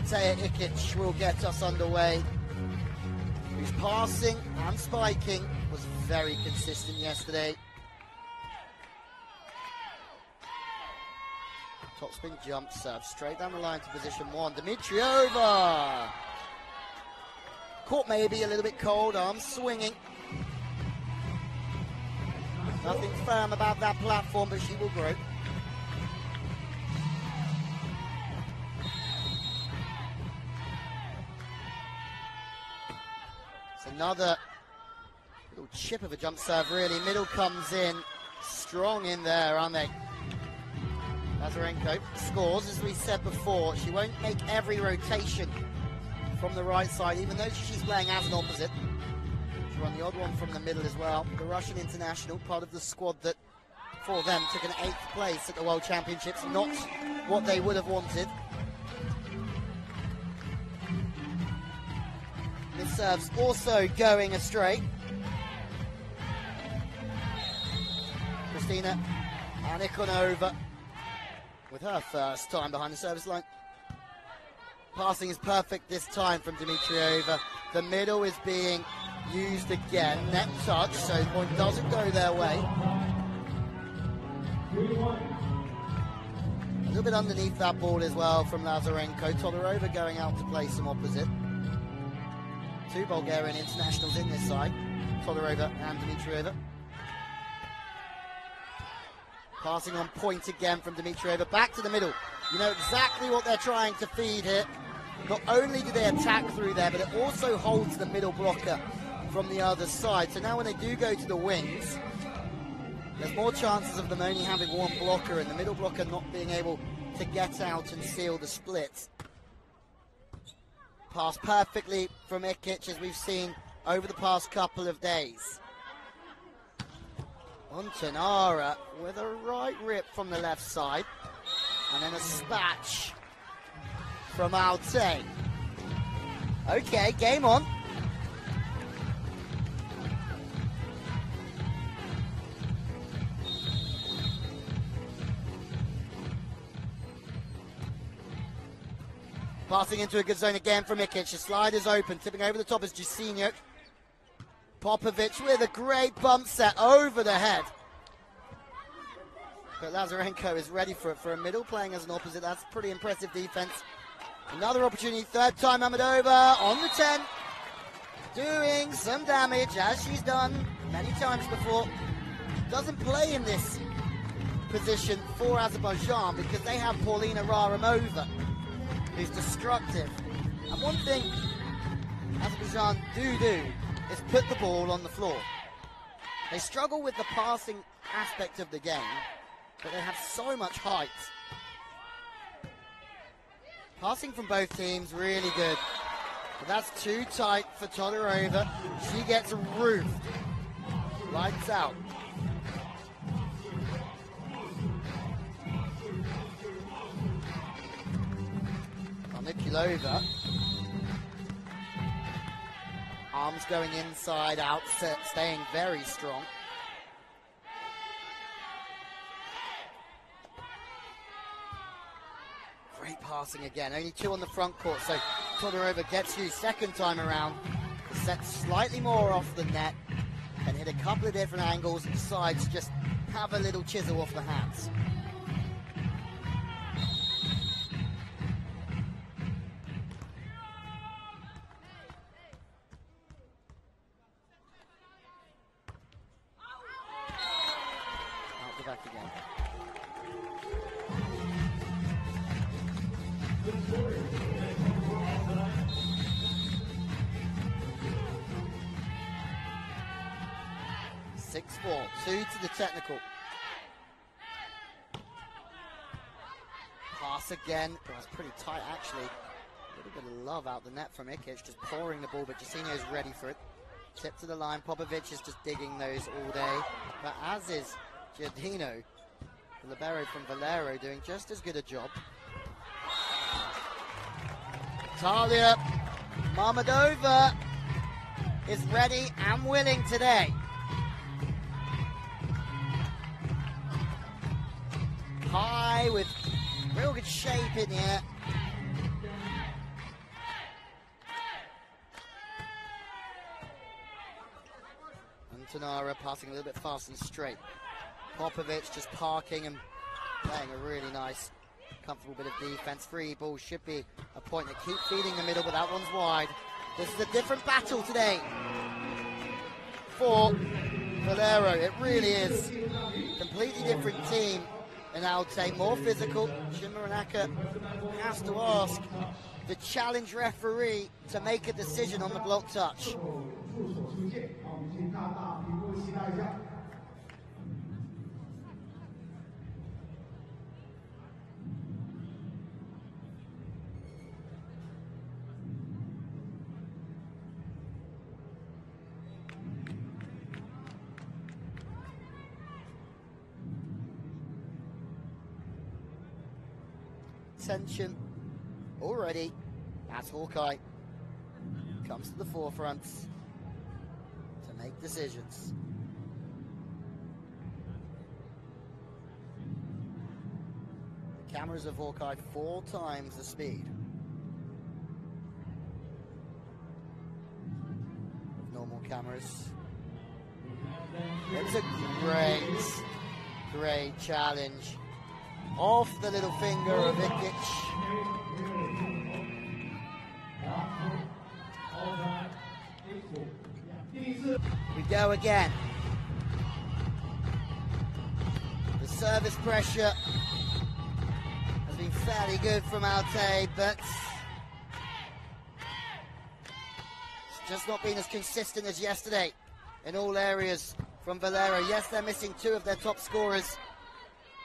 Altay Ikic will get us underway, whose passing and spiking was very consistent yesterday. Topspin jump serve, straight down the line to position 1. Dmitrieva! Caught maybe a little bit cold, arms swinging. Nothing firm about that platform, but she will grow. It's another little chip of a jump serve, really. Middle comes in, strong in there, aren't they? Lazarenko scores, as we said before. She won't make every rotation from the right side, even though she's playing as an opposite. She won the odd one from the middle as well. The Russian international, part of the squad that, for them, took an 8th place at the World Championships. Not what they would have wanted. This serve's also going astray. Kristina Anikonova with her first time behind the service line. Passing is perfect this time from Dmitrieva. The middle is being used again. Net touch, so the point doesn't go their way. A little bit underneath that ball as well from Lazarenko. Todorova going out to play some opposite. 2 Bulgarian internationals in this side, Todorova and Dmitrieva. Passing on point again from Dmitrieva, back to the middle. You know exactly what they're trying to feed here. Not only do they attack through there, but it also holds the middle blocker from the other side. So now when they do go to the wings, there's more chances of them only having one blocker and the middle blocker not being able to get out and seal the splits. Passed perfectly from Ikic, as we've seen over the past couple of days. Montanara with a right rip from the left side, and then a spatch from Altay. Okay, game on. Passing into a good zone again from Ikic. The slide is open. Tipping over the top is Jacinho. Popovic with a great bump set over the head. But Lazarenko is ready for it, for a middle playing as an opposite. That's pretty impressive defense. Another opportunity, third time Mamedova on the 10. Doing some damage, as she's done many times before. Doesn't play in this position for Azerbaijan because they have Paulina Raramova, who's destructive. And one thing Azerbaijan do is put the ball on the floor. They struggle with the passing aspect of the game, but they have so much height. Passing from both teams, really good. But that's too tight for Todorova. She gets roofed. Lights out. Nikulova. Arms going inside out, staying very strong. Great passing again. Only 2 on the front court, so Todorova gets you second time around. Set slightly more off the net and hit a couple of different angles and decides to just have a little chisel off the hands. Back again. Six, 4, 2 to the technical. Pass again. Oh, it's pretty tight actually. A little bit of love out the net from Ikic, just pouring the ball, but Jacinho's ready for it. Tip to the line. Popovic is just digging those all day, but as is Giardino, the libero from Valero, doing just as good a job. Talia Mamedova is ready and willing today. High with real good shape in here. Antonara passing a little bit fast and straight. Popovic just parking and playing a really nice, comfortable bit of defense. Free ball should be a point that keep feeding the middle, but that one's wide. This is a different battle today for Valero. It really is. Completely different team in Altay, more physical. Shimaranaka has to ask the challenge referee to make a decision on the block touch. Tension already as Hawkeye comes to the forefront to make decisions. The cameras of Hawkeye 4 times the speed of normal cameras. It's a great challenge. Off the little finger of Ikic. We go again. The service pressure has been fairly good from Altay, but it's just not been as consistent as yesterday in all areas from Valero. Yes, they're missing 2 of their top scorers.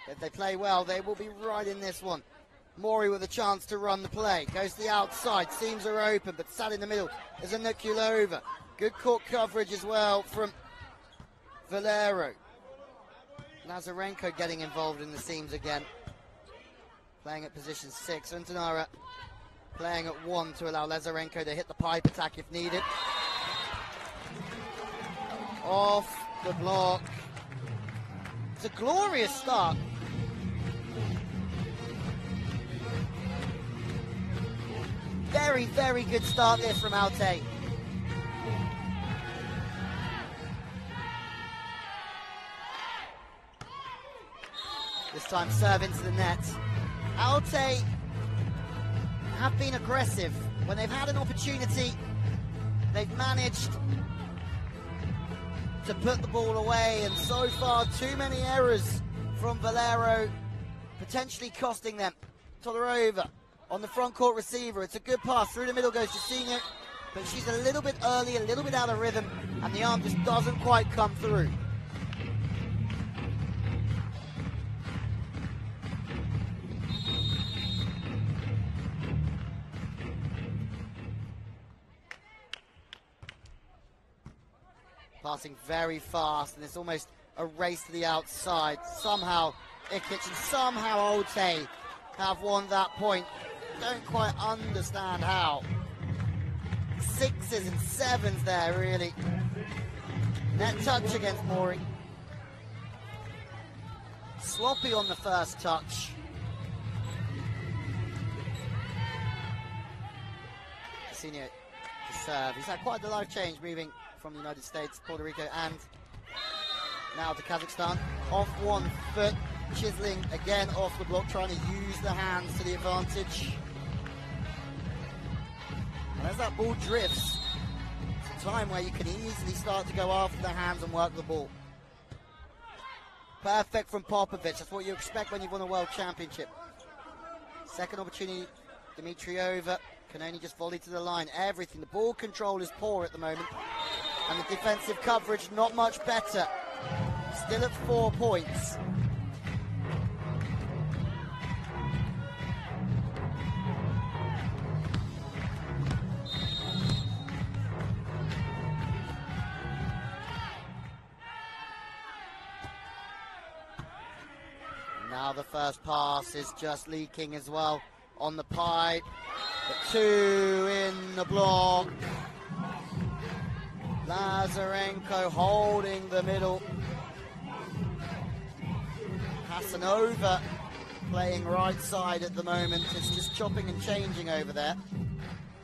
If they play well, they will be right in this one. Mori with a chance to run the play. Goes to the outside. Seams are open, but sat in the middle is a Nukulova. Good court coverage as well from Valero. Lazarenko getting involved in the seams again. Playing at position 6. Antonara playing at 1 to allow Lazarenko to hit the pipe attack if needed. Off the block. It's a glorious start. Very good start there from Altay. This time serve into the net. Altay have been aggressive. When they've had an opportunity, they've managed to put the ball away, and so far too many errors from Valero, potentially costing them. Tolerova on the front court receiver. It's a good pass through the middle, goes to Senior, but she's a little bit early, a little bit out of rhythm, and the arm just doesn't quite come through. Passing very fast, and it's almost a race to the outside. Somehow Ikic and somehow Altay have won that point. Don't quite understand how. 6s and 7s there, really. Net touch against Mori. Sloppy on the first touch. Senior to serve. He's had quite a life change moving from the United States, Puerto Rico, and now to Kazakhstan. Off 1 foot, chiseling again off the block, trying to use the hands to the advantage. And as that ball drifts, it's a time where you can easily start to go after the hands and work the ball. Perfect from Popovic. That's what you expect when you've won a world championship. Second opportunity, Dimitriova can only just volley to the line. Everything, the ball control is poor at the moment, and the defensive coverage not much better. Still at 4 points. Now the first pass is just leaking as well on the pipe. The 2 in the block. Lazarenko holding the middle. Hasanova playing right side at the moment. It's just chopping and changing over there.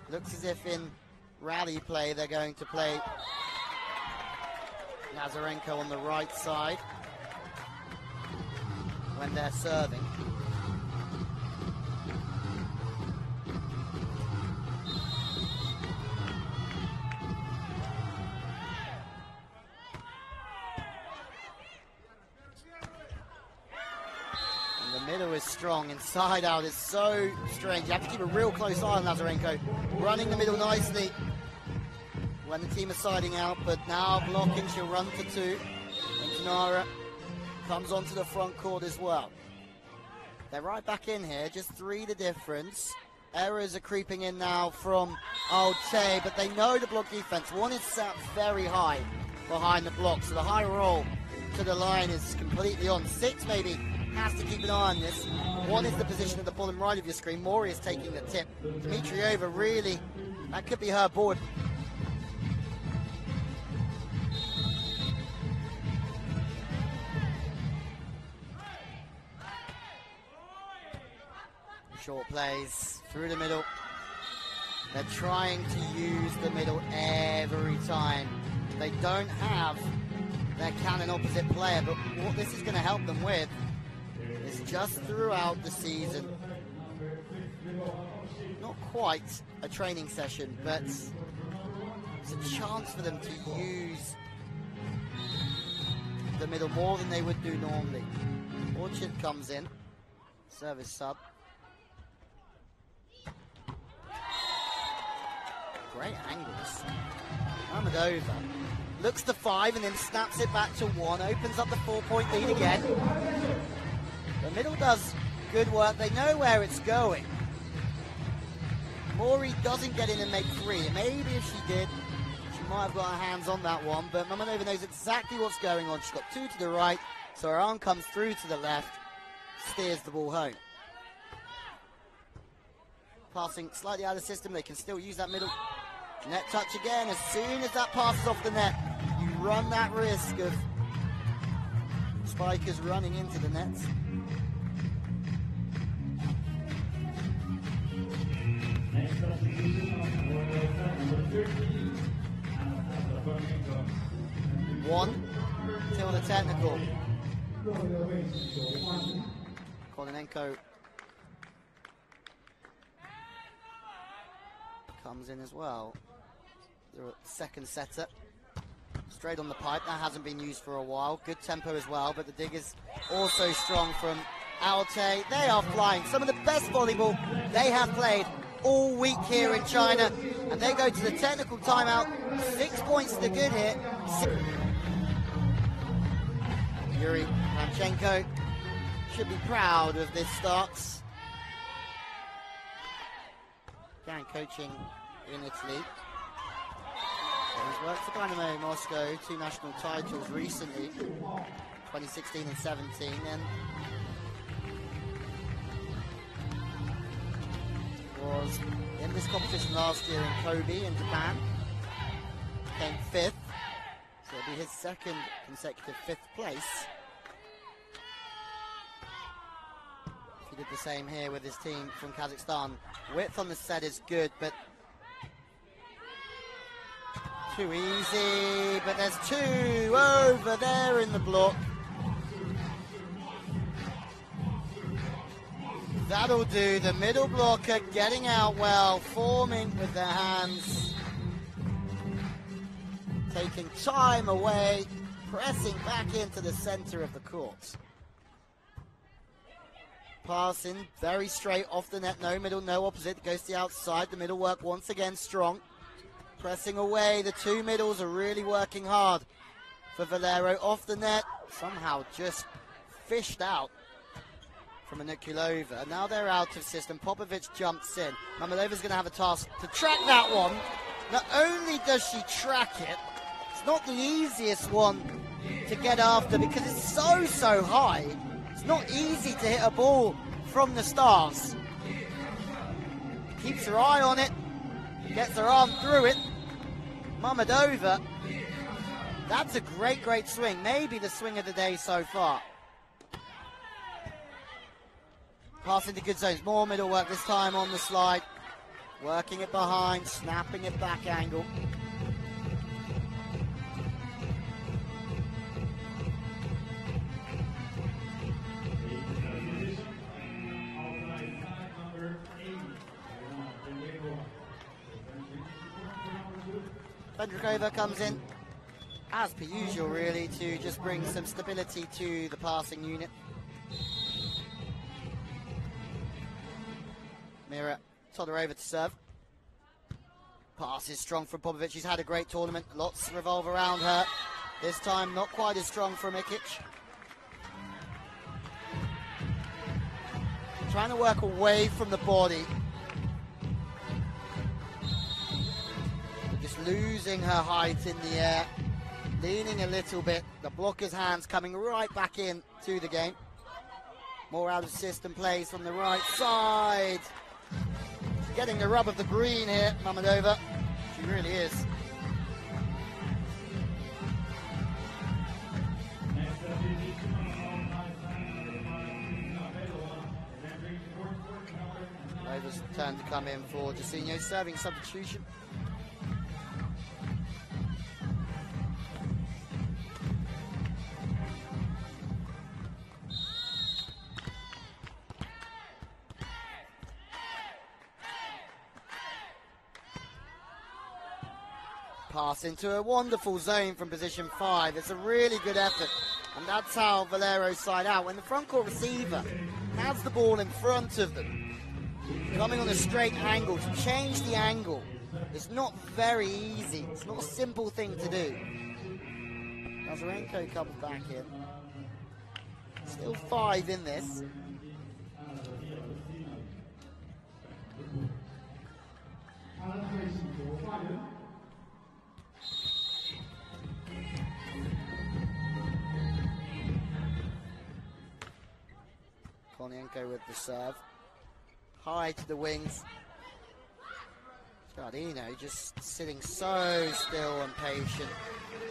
Looks as if in rally play they're going to play Lazarenko on the right side when they're serving. And the middle is strong. Inside out is so strange. You have to keep a real close eye on Lazarenko. Running the middle nicely when the team is siding out, but now blocking. She'll run for two. And Tanara comes onto the front court as well. They're right back in here, just 3 the difference. Errors are creeping in now from Altay, but they know the block defense. One is sat very high behind the block, so the high roll to the line is completely on. 6 maybe has to keep an eye on this. 1 is the position at the bottom right of your screen. Mori is taking the tip. Dimitriova really, that could be her board. Short plays through the middle. They're trying to use the middle every time. They don't have their Cannet opposite player, but what this is going to help them with is just throughout the season, not quite a training session, but it's a chance for them to use the middle more than they would do normally. Orchard comes in, service sub. Great angles. Amadova looks to 5 and then snaps it back to 1. Opens up the 4-point lead again. The middle does good work. They know where it's going. Mori doesn't get in and make 3. Maybe if she did, she might have got her hands on that one. But Mamadova knows exactly what's going on. She's got 2 to the right, so her arm comes through to the left, steers the ball home. Passing slightly out of the system. They can still use that middle. Net touch again. As soon as that passes off the net, you run that risk of spikers running into the nets. One till the technical. Kononenko comes in as well. The second setter. Straight on the pipe. That hasn't been used for a while. Good tempo as well, but the dig is also strong from Altay. They are flying. Some of the best volleyball they have played all week here in China. And they go to the technical timeout. 6 points to good here. Yuri Ramchenko should be proud of this start. Again, coaching in Italy. He's worked for Dynamo Moscow, 2 national titles recently, 2016 and 17, and was in this competition last year in Kobe in Japan. Came 5th, so it'll be his 2nd consecutive 5th place. He did the same here with his team from Kazakhstan. Width on the set is good, but too easy, but there's 2 over there in the block. That'll do. The middle blocker getting out well, forming with their hands, taking time away, pressing back into the center of the court. Passing very straight off the net, no middle, no opposite, goes to the outside. The middle work once again strong. Pressing away, the 2 middles are really working hard for Valero. Off the net, somehow just fished out from Anukulova. Now they're out of system. Popovic jumps in. Mamilova's going to have a task to track that one. Not only does she track it, it's not the easiest one to get after because it's so high. It's not easy to hit a ball from the stars. Keeps her eye on it. Gets her arm through it. Mamadova. That's a great swing. Maybe the swing of the day so far. Pass into good zones. More middle work this time on the slide. Working it behind. Snapping it back angle. Vendrikova comes in, as per usual, really, to just bring some stability to the passing unit. Mira Todorova to serve. Pass is strong from Popovic. She's had a great tournament. Lots revolve around her. This time, not quite as strong from Ikic. Trying to work away from the body. Just losing her height in the air. Leaning a little bit. The blocker's hands coming right back in to the game. More out of system plays from the right side. Getting the rub of the green here, Mammadova. She really is. Nova's turn to come in for Jacinho, serving substitution. Pass into a wonderful zone from position 5. It's a really good effort, and that's how Valero's side out. When the front court receiver has the ball in front of them, coming on a straight angle, to change the angle, it's not very easy. It's not a simple thing to do. Lazarenko comes back in. Still 5 in this. Kornienko with the serve. High to the wings. Giardino just sitting so still and patient.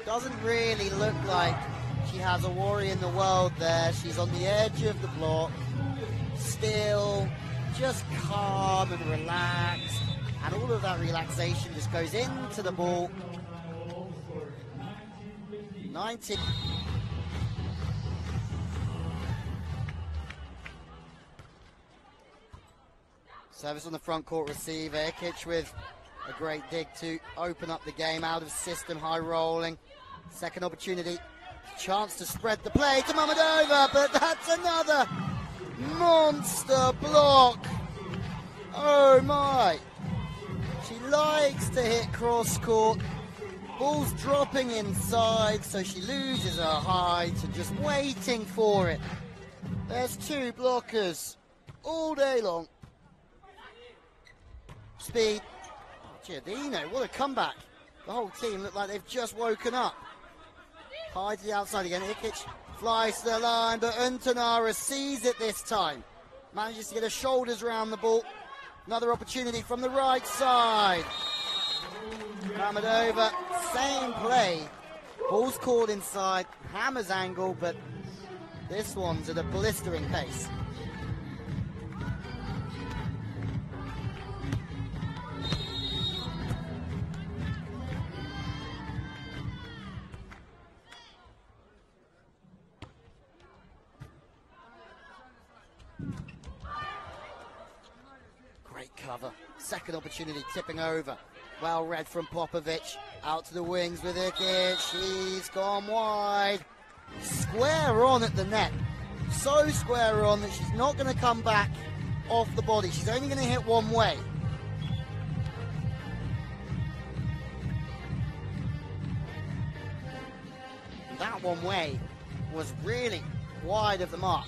Doesn't really look like she has a worry in the world there. She's on the edge of the block. Still, just calm and relaxed. And all of that relaxation just goes into the ball. 19. Service on the front court receiver. Ikic with a great dig to open up the game. Out of system, high rolling. Second opportunity. Chance to spread the play to Mammadova, but that's another monster block. Oh my. She likes to hit cross court. Ball's dropping inside, so she loses her height and just waiting for it. There's 2 blockers all day long. Speed. Giardino, what a comeback. The whole team look like they've just woken up. High to the outside again. Ikic flies to the line, but Untanara sees it this time. Manages to get her shoulders around the ball. Another opportunity from the right side. Mammadova, same play. Ball's caught inside. Hammers angle, but this one's at a blistering pace. Cover. Second opportunity, tipping over. Well read from Popovic. Out to the wings with Ikic. She's gone wide. Square on at the net. So square on that she's not going to come back off the body. She's only going to hit one way. That one way was really wide of the mark.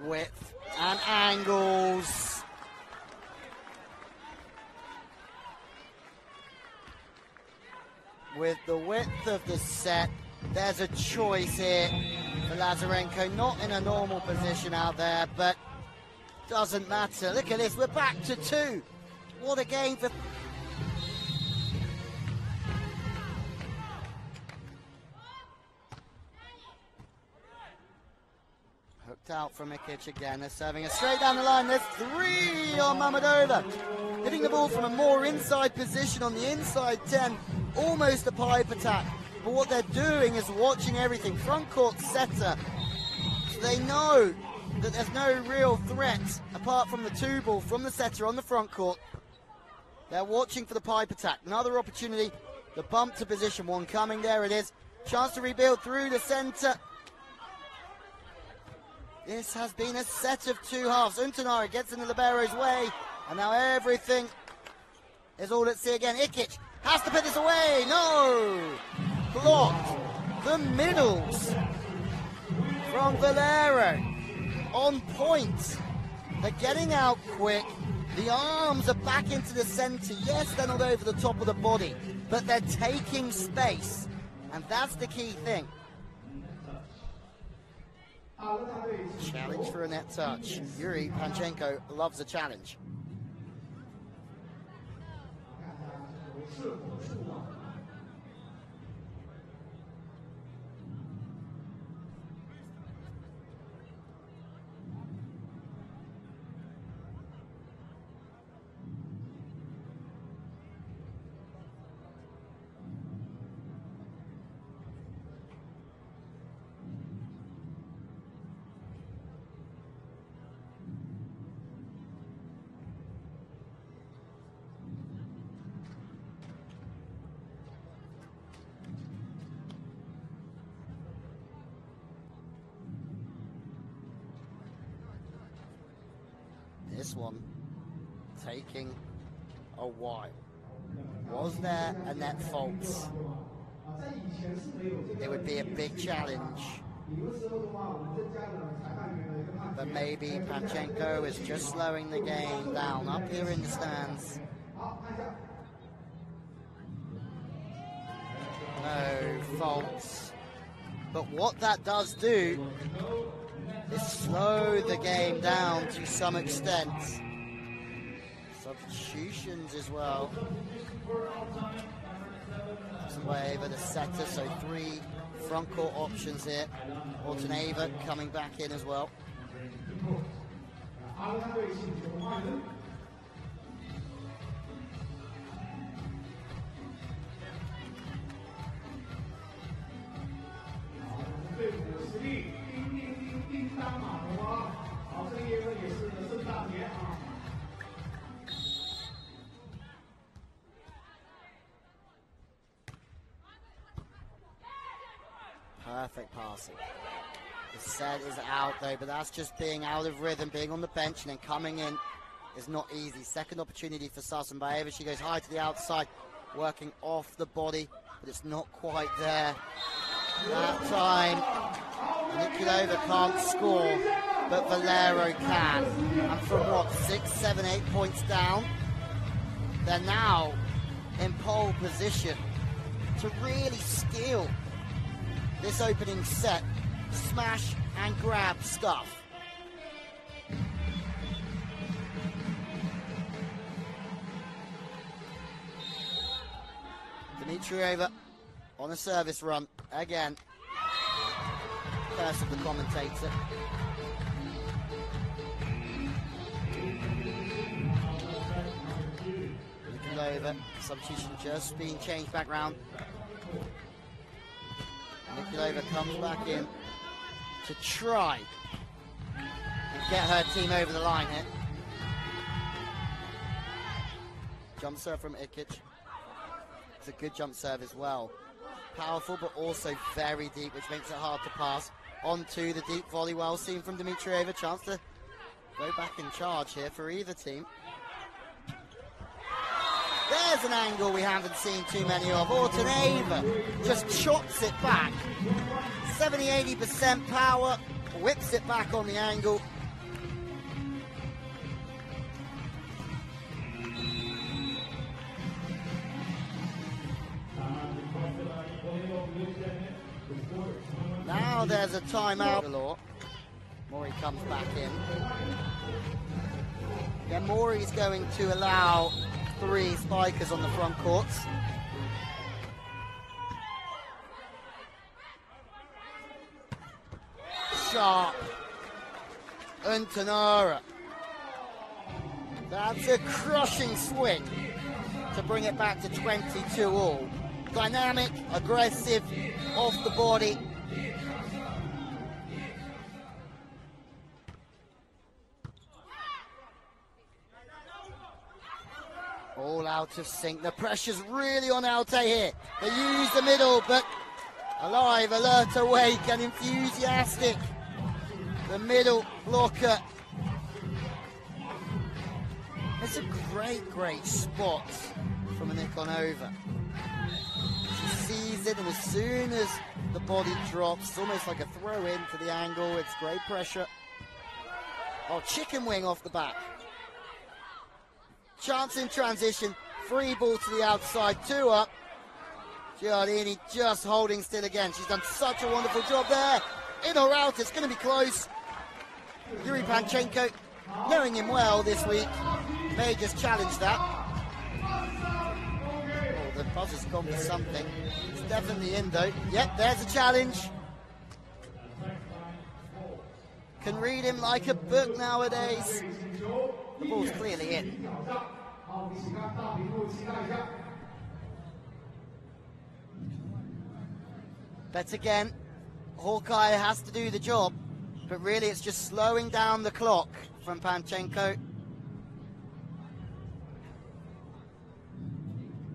Width and angles. With the width of the set, there's a choice here for Lazarenko. Not in a normal position out there, but doesn't matter. Look at this, we're back to 2. What a game for... Hooked out from Ikic again. They're serving it straight down the line. There's 3 on Mammadova. Hitting the ball from a more inside position on the inside 10. Almost a pipe attack. But what they're doing is watching everything. Front court setter. They know that there's no real threat apart from the two ball from the setter on the front court. They're watching for the pipe attack. Another opportunity. The bump to position one coming. There it is. Chance to rebuild through the center. This has been a set of two halves. Untanara gets in the libero's way. And now everything is all at sea again. Ikic has to put this away. No! Blocked. The middles from Valero. On point. They're getting out quick. The arms are back into the center. Yes, they're not over the top of the body, but they're taking space. And that's the key thing. Challenge for a net touch. Yuri Panchenko loves a challenge. This one taking a while. Was there a net fault? It would be a big challenge. But maybe Panchenko is just slowing the game down up here in the stands. No faults. But what that does do is slow the game down to some extent. Substitutions as well. That's away over the setter, so three front court options here. Altaneva coming back in as well. Perfect passing. The set is out though, but that's just being out of rhythm, being on the bench and then coming in is not easy. Second opportunity for Sasanbayeva. She goes high to the outside, working off the body, but it's not quite there. That time, Nikolova can't score, but Valero can. And from what, 6, 7, 8 points down, they're now in pole position to really steal this opening set, smash and grab stuff. Dimitrieva on a service run again. Curse of the commentator. Nikolova, substitution just being changed back round. Nikolova comes back in to try and get her team over the line here. Jump serve from Ikic. It's a good jump serve as well. Powerful, but also very deep, which makes it hard to pass. Onto the deep volley, well seen from Dimitrieva. Chance to go back in charge here for either team. There's an angle we haven't seen too many of. Altaneva just chops it back. 70-80% power, whips it back on the angle. Now there's a timeout. Mori comes back in. Yeah, Mori's going to allow 3 spikers on the front courts. Sharp. Untanara. That's a crushing swing to bring it back to 22 all. Dynamic, aggressive, off the body. All out of sync. The pressure's really on Altay here. They use the middle, but alive, alert, awake, and enthusiastic. The middle blocker. It's a great spot from Nikonova. She sees it, and as soon as the body drops, it's almost like a throw in to the angle. It's great pressure. Oh, chicken wing off the back. Chance in transition. Free ball to the outside. 2 up. Giardini just holding still again. She's done such a wonderful job there. In or out, it's going to be close. Yuri Panchenko, knowing him well this week, may just challenge that. Oh, the buzzer's gone for something. It's definitely in though. Yep, there's a challenge. Can read him like a book nowadays. The ball's clearly in. But again, Hawkeye has to do the job, but really it's just slowing down the clock from Panchenko.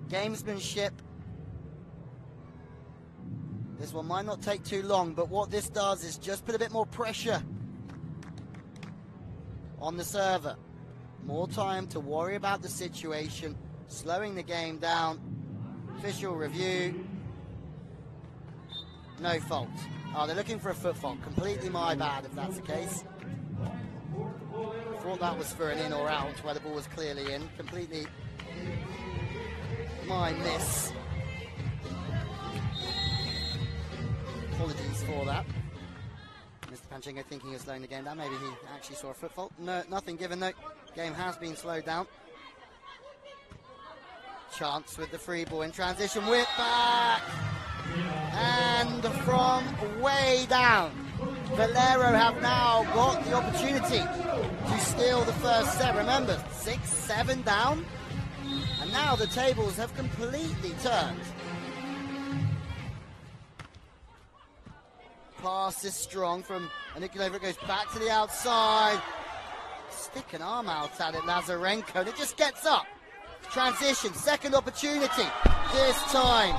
Gamesmanship. This one might not take too long, but what this does is just put a bit more pressure on the server. More time to worry about the situation, slowing the game down. Official review. No fault. Oh, they're looking for a foot fault. Completely my bad if that's the case. Thought that was for an in or out where the ball was clearly in. Completely my miss. Apologies for that. Mr. Panchenko thinking of slowing the game down. Maybe he actually saw a foot fault. No, nothing given though. Game has been slowed down. Chance with the free ball in transition. Whip back! And from way down, Valero have now got the opportunity to steal the first set. Remember, 6-7 down. And now the tables have completely turned. Pass is strong from Nikonova. It goes back to the outside. Stick an arm out at it, Lazarenko. And it just gets up. Transition, second opportunity. This time,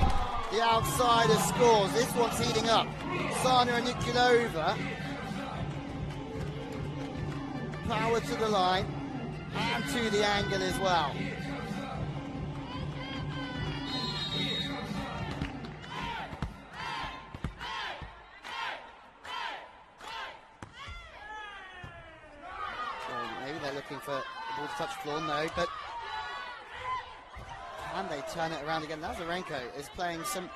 the outsider scores. This one's heating up. Sana and Nikonova. Power to the line. And to the angle as well. Maybe they're looking for the ball to touch the floor, no, but can they turn it around again? Lazarenko is playing some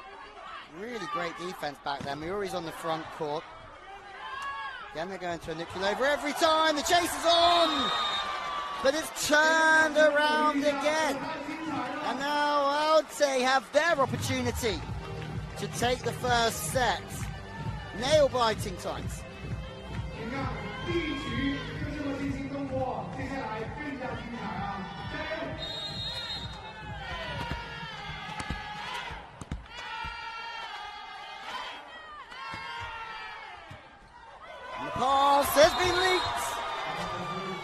really great defense back there. Miuri's on the front court. Again, they're going to a Nikonova every time. The chase is on, but it's turned around again. And now Altay have their opportunity to take the first set. Nail-biting times. And the pass has been leaked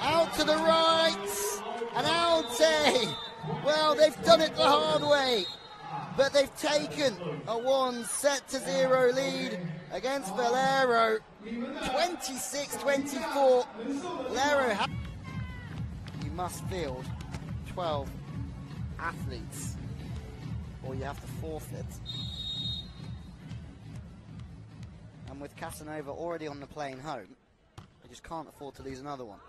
out to the right, and Altay, well, they've done it the hard way, but they've taken a 1-0 lead against Valero. 26-24. Valero, you must field 12 athletes, or you have to forfeit. And with Casanova already on the plane home, they just can't afford to lose another one.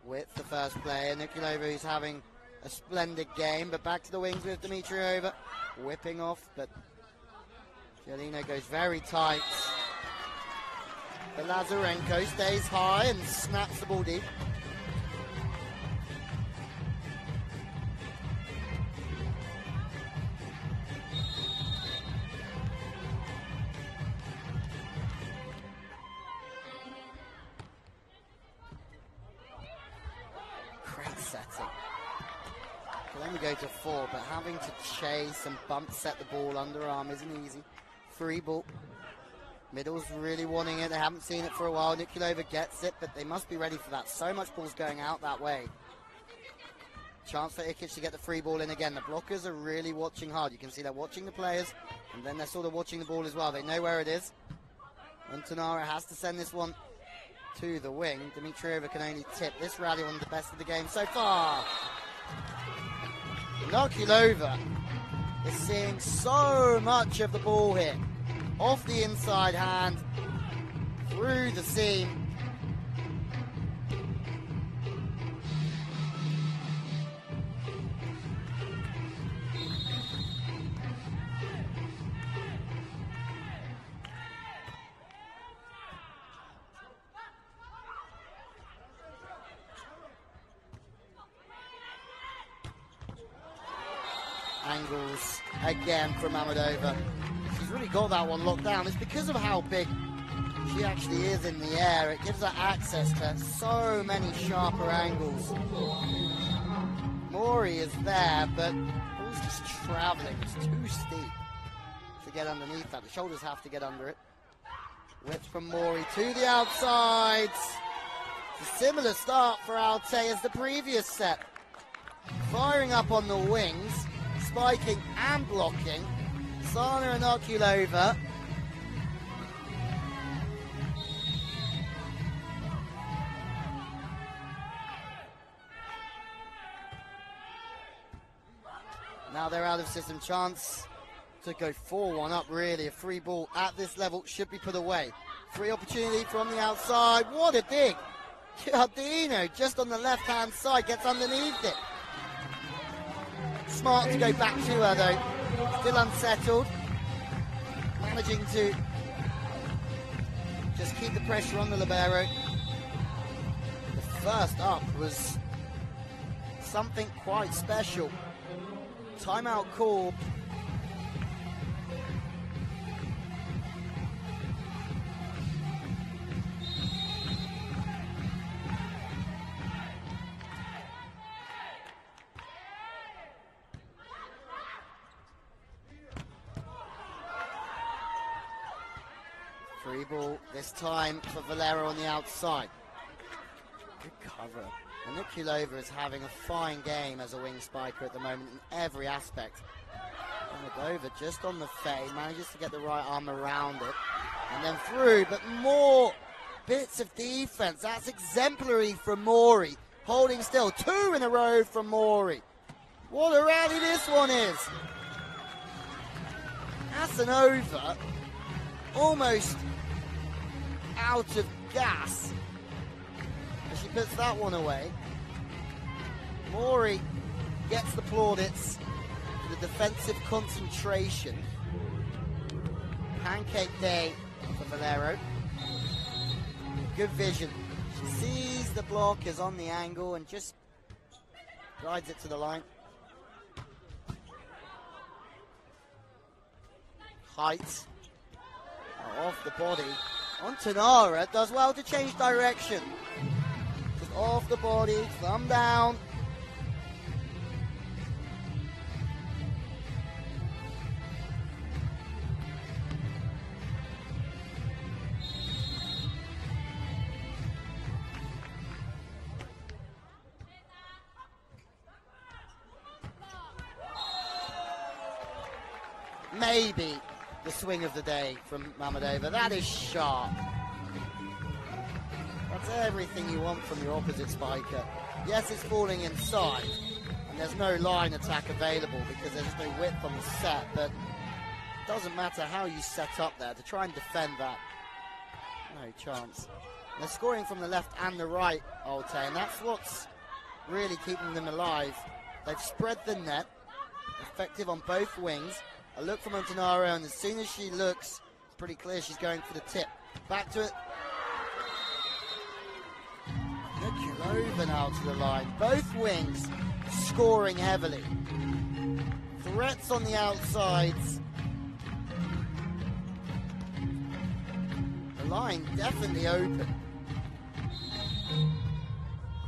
With the first player, Nikonova, who's having a splendid game, but back to the wings with Dimitriova, whipping off, but Giardino goes very tight. But Lazarenko stays high and snaps the ball deep. Great setting. Can only go to 4, but having to chase and bump set the ball underarm isn't easy. Free ball. Middle's really wanting it. They haven't seen it for a while. Nikonova gets it, but they must be ready for that. So much ball's going out that way. Chance for Ikic to get the free ball in again. The blockers are really watching hard. You can see they're watching the players, and then they're sort of watching the ball as well. They know where it is. Montanara has to send this one to the wing. Dimitrieva can only tip. This rally one of the best of the game so far. Nokulova is seeing so much of the ball here. Off the inside hand, through the seam. Angles again from Amadova. She's really got that one locked down. It's because of how big she actually is in the air. It gives her access to so many sharper angles. Mori is there, but ball's just traveling. It's too steep to get underneath that. The shoulders have to get under it. Whip from Mori to the outside. It's a similar start for Altay as the previous set. Firing up on the wings, spiking and blocking. Sana and Nokulova. Now they're out of system. Chance to go 4-1 up, really. A free ball at this level should be put away. Free opportunity from the outside. What a dig. Giardino just on the left-hand side gets underneath it. Smart to go back to her though. Still unsettled. Managing to just keep the pressure on the libero. The first up was something quite special. Timeout call. Free ball this time for Valero on the outside. Good cover. And Nikulova is having a fine game as a wing spiker at the moment in every aspect. Amadova just on the fade, manages to get the right arm around it. And then through, but more bits of defense. That's exemplary from Mori. Holding still, 2 in a row from Mori. What a rally this one is. Asanova almost out of gas as she puts that one away. Mori gets the plaudits for the defensive concentration. Pancake day for Valero. Good vision. She sees the blockers on the angle and just rides it to the line. Height off the body. Montanara does well to change direction. Just off the body, thumb down. Maybe the swing of the day from Mamadova. That is sharp. That's everything you want from your opposite spiker. Yes, it's falling inside, and there's no line attack available because there's no width on the set, but it doesn't matter how you set up there to try and defend that. No chance. They're scoring from the left and the right, Altay, and that's what's really keeping them alive. They've spread the net, effective on both wings. A look from Montanaro, and as soon as she looks, it's pretty clear she's going for the tip. Back to it. Nikulova now to the line. Both wings scoring heavily. Threats on the outsides. The line definitely open.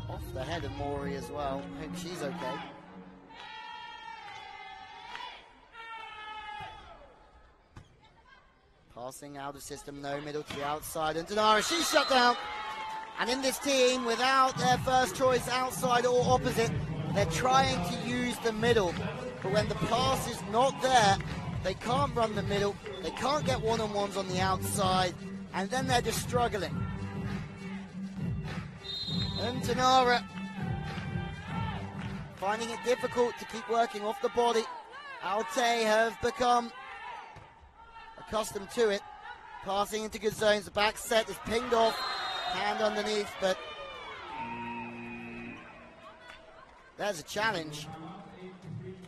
Off the head of Mori as well. Hope she's okay. Passing out of system, no middle to the outside, and Denara, she's shut down. And in this team, without their first choice outside or opposite, They're trying to use the middle, but when the pass is not there, they can't run the middle, they can't get one-on-ones on the outside, and then they're just struggling. And Tanara finding it difficult to keep working off the body. Altay have become accustomed to it. Passing into good zones, the back set is pinged off, hand underneath, but there's a challenge.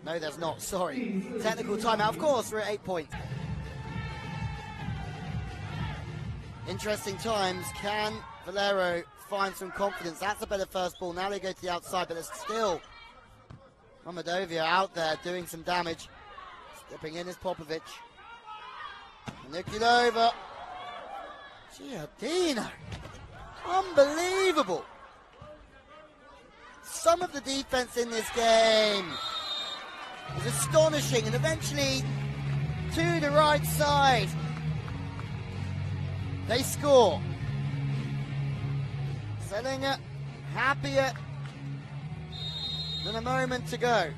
No, there's not, sorry. Technical timeout, of course, we're at 8 points. Interesting times. Can Valero find some confidence? That's a better first ball. Now they go to the outside, but there's still Mammadovia out there doing some damage. Stepping in is Popovic. Nikulova. Giardino. Unbelievable. Some of the defense in this game is astonishing, and eventually to the right side they score. Selinger happier than a moment to go.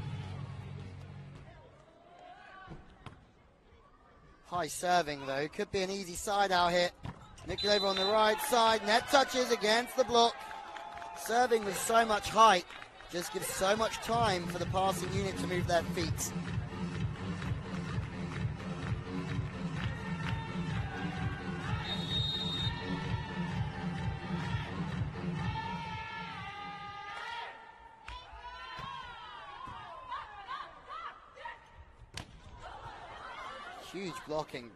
High serving though, could be an easy side out here. Nikulova on the right side, net touches against the block. Serving with so much height just gives so much time for the passing unit to move their feet. Huge blocking.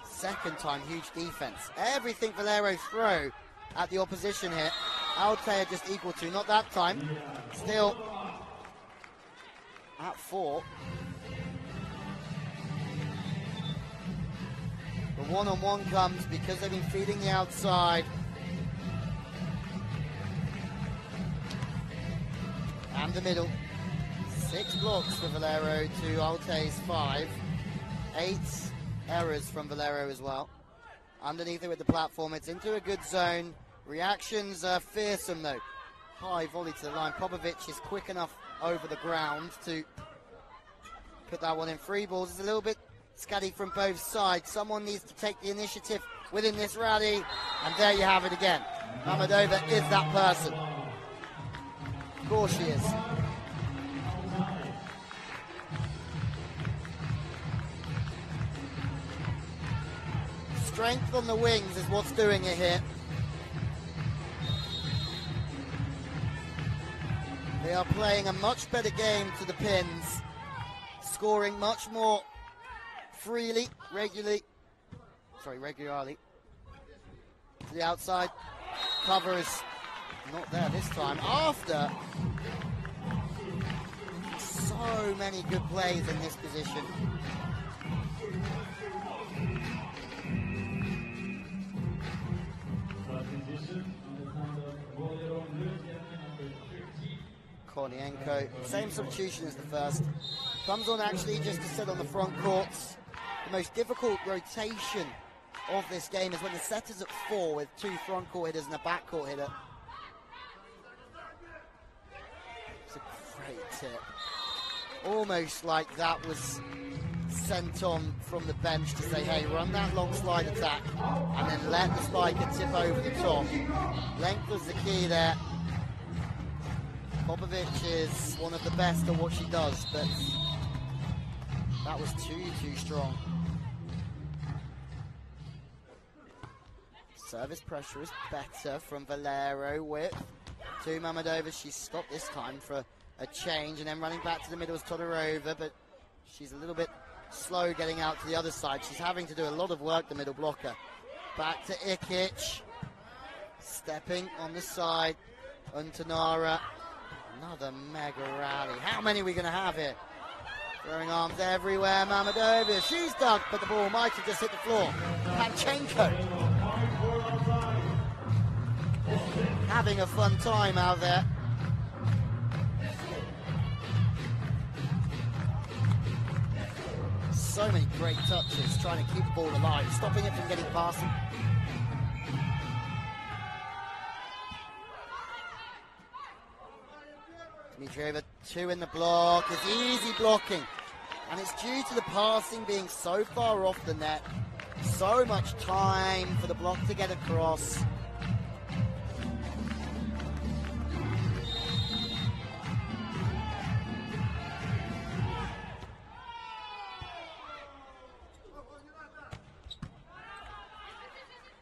Second time, huge defense. Everything Valero throw at the opposition here. Altay are just equal to, not that time. Still at 4. The one-on-one comes because they've been feeding the outside. And the middle. 6 blocks for Valero to Altay's 5. 8 errors from Valero as well. Underneath it with the platform, it's into a good zone. Reactions are fearsome though. High volley to the line. Popovic is quick enough over the ground to put that one in. Free balls is a little bit scatty from both sides. Someone needs to take the initiative within this rally, and there you have it again. Mammadova is that person. Of course she is. Strength on the wings is what's doing it here. They are playing a much better game to the pins, scoring much more freely, regularly. To the outside. Cover is not there this time. After so many good plays in this position. Kornienko, same substitution as the first. Comes on actually just to sit on the front courts. The most difficult rotation of this game is when the set is at 4 with 2 front court hitters and a back court hitter. It's a great tip. Almost like that was sent on from the bench to say, hey, run that long slide attack and then let the spiker tip over the top. Length was the key there. Popovic is one of the best at what she does, but that was too strong. Service pressure is better from Valero with to Mammadova. She's stopped this time for a change and then running back to the middle is Todorova, but she's a little bit slow getting out to the other side. She's having to do a lot of work, the middle blocker. Back to Ikic. Stepping on the side. Untanara. Another mega rally. How many are we going to have here? Throwing arms everywhere. Mammadova. She's dunked, but the ball might have just hit the floor. Panchenko. Having a fun time out there. So many great touches, trying to keep the ball alive, stopping it from getting past him. Dimitrieva, 2 in the block. It's easy blocking. And it's due to the passing being so far off the net. So much time for the block to get across.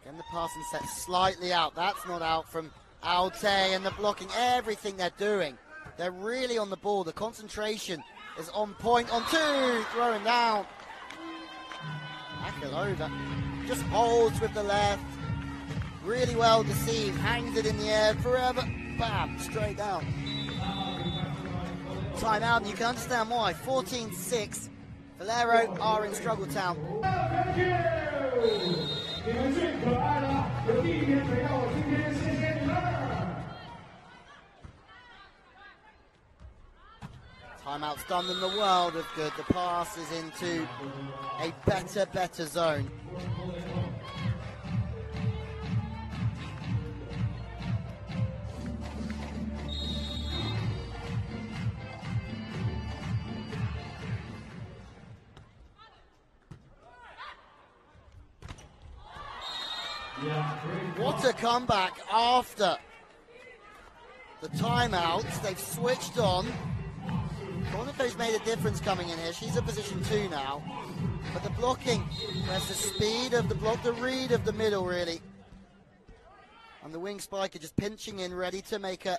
Again, the passing set slightly out. That's not out from Altay, and the blocking, everything they're doing. They're really on the ball. The concentration is on point. On 2, throwing down. Akalova just holds with the left. Really well deceived. Hangs it in the air forever. Bam, straight down. Timeout, and you can understand why. 14-6. Valero are in struggle town. Timeout's done them the world of good. The pass is into a better zone. What a comeback after the timeouts. They've switched on. Cornico's made a difference coming in here. She's a position 2 now. But the blocking, there's the speed of the block, the read of the middle, really. And the wing spiker just pinching in, ready to make a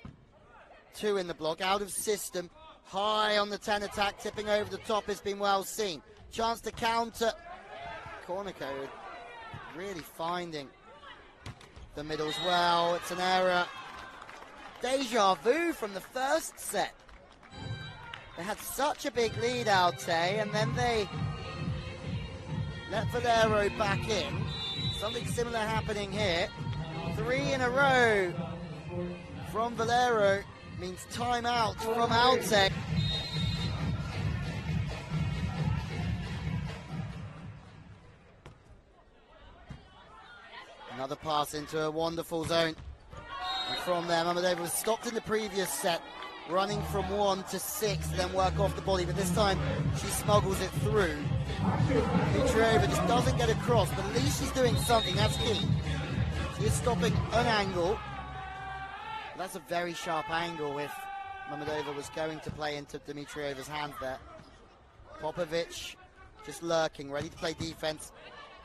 2 in the block. Out of system, high on the 10 attack, tipping over the top has been well seen. Chance to counter. Cornico really finding the middle as well. It's an error. Deja vu from the first set. They had such a big lead, Altay, and then they let Valero back in. Something similar happening here. 3 in a row from Valero means timeout from Altay. Another pass into a wonderful zone. And from there, Mamadova was stopped in the previous set, running from 1 to 6, then work off the body, but this time she smuggles it through. Dimitrieva just doesn't get across, but at least she's doing something, that's key. She is stopping an angle. That's a very sharp angle if Mamadova was going to play into Dimitrieva's hand there. Popovic just lurking, ready to play defense.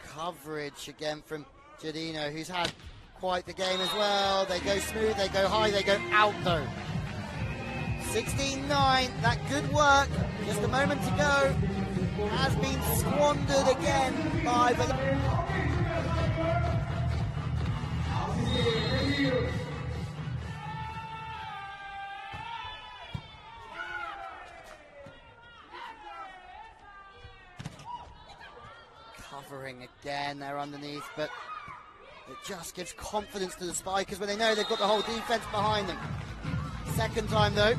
Coverage again from Giardino, who's had quite the game as well. They go smooth, they go high, they go out though. 16-9, that good work, just a moment to go, has been squandered again by covering again, they're underneath, but it just gives confidence to the spikers when they know they've got the whole defense behind them. Second time though.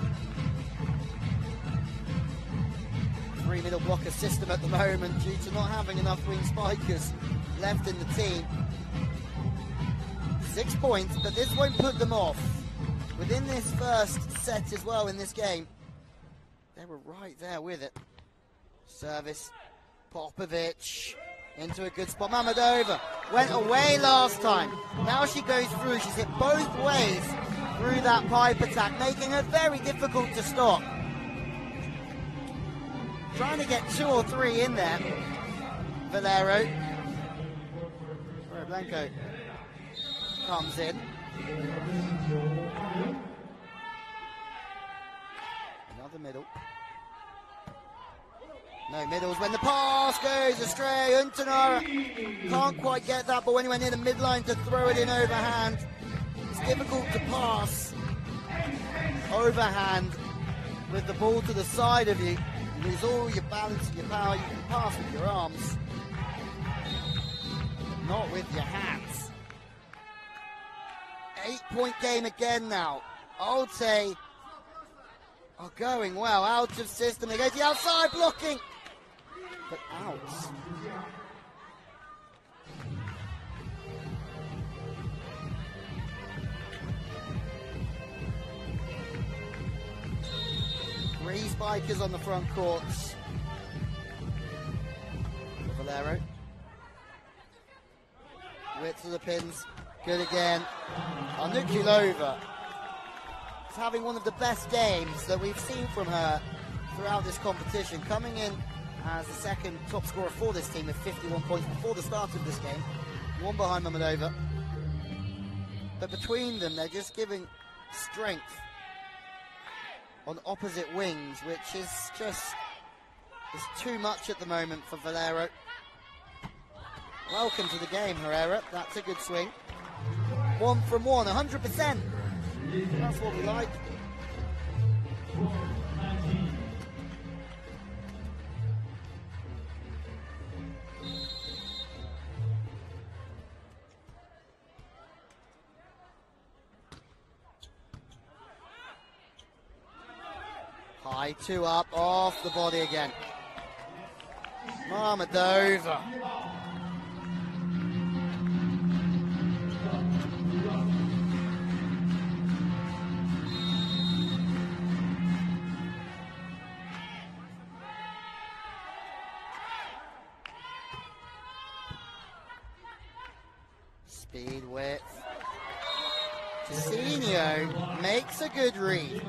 3 middle blocker system at the moment due to not having enough wing spikers left in the team. 6 points, but this won't put them off. Within this first set as well in this game, they were right there with it. Service, Popovic into a good spot. Mamadova went away last time. Now she goes through. She's hit both ways through that pipe attack, making it very difficult to stop. Trying to get 2 or 3 in there. Valero. Blanco comes in. Another middle. No middles when the pass goes astray. Untanara can't quite get that, but when he went in the midline to throw it in overhand, it's difficult to pass overhand with the ball to the side of you. You lose all your balance and your power. You can pass with your arms, not with your hands. 8-point game again now. Altay are going well, out of system. They go to the outside, blocking, but out. spikers on the front court. Valero. Width of the pins. Good again. Anukulova is having one of the best games that we've seen from her throughout this competition, coming in as the second top scorer for this team with 51 points before the start of this game. One behind Mammadova. But between them, they're just giving strength on opposite wings, which is just too much at the moment for Valero. Welcome to the game, Herrera. That's a good swing. 1 from 1, 100%. That's what we like. High, 2 up, off the body again. Mammadova. Speed, width. Ticinho makes a good read.